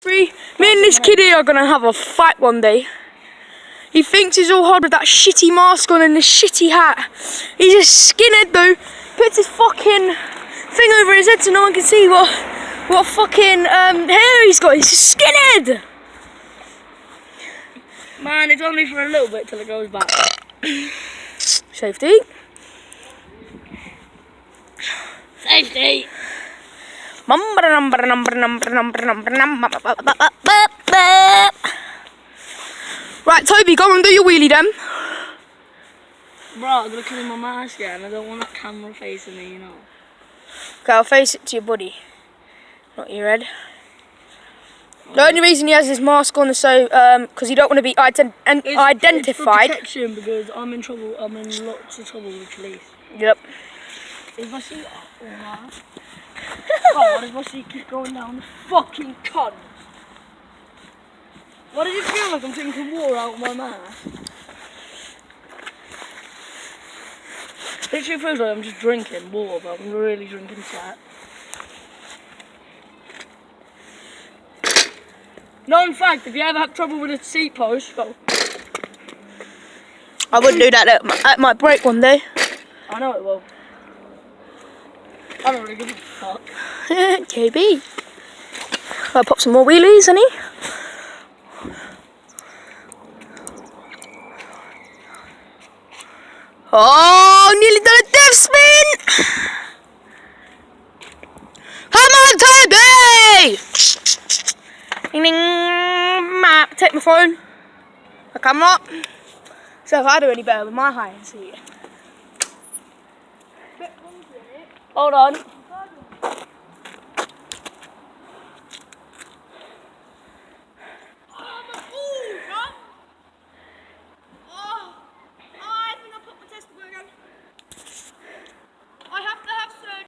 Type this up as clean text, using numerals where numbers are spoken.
Me and this kid here are gonna have a fight one day. He thinks he's all hard with that shitty mask on and the shitty hat. He's a skinhead though. Puts his fucking thing over his head so no one can see what fucking hair he's got. He's a skinhead. Man, it's only for a little bit till it goes back. Safety. Safety. Right, Toby, go and do your wheelie then. Bro, I'm gonna clean my mask again. I don't want that camera facing me, you know. Okay, I'll face it to your body, not your head. The only reason he has his mask on is so, because you don't want to be identified. It's for protection because I'm in trouble. I'm in lots of trouble with police. Yep. If I see, why does my seat keep going down the fucking cunt? Why does it feel like I'm drinking water out of my mask? Literally feels like I'm just drinking water, but I'm really drinking sweat. No, in fact, if you ever have trouble with a seat post, go. I wouldn't do that at my break one day. I know it will. I don't really give a fuck. KB. I'll pop some more wheelies, honey. Oh, nearly done a death spin! Come on, Toby! Ding ding! Take my phone. My camera. So if I do any better with my high and see. Hold on.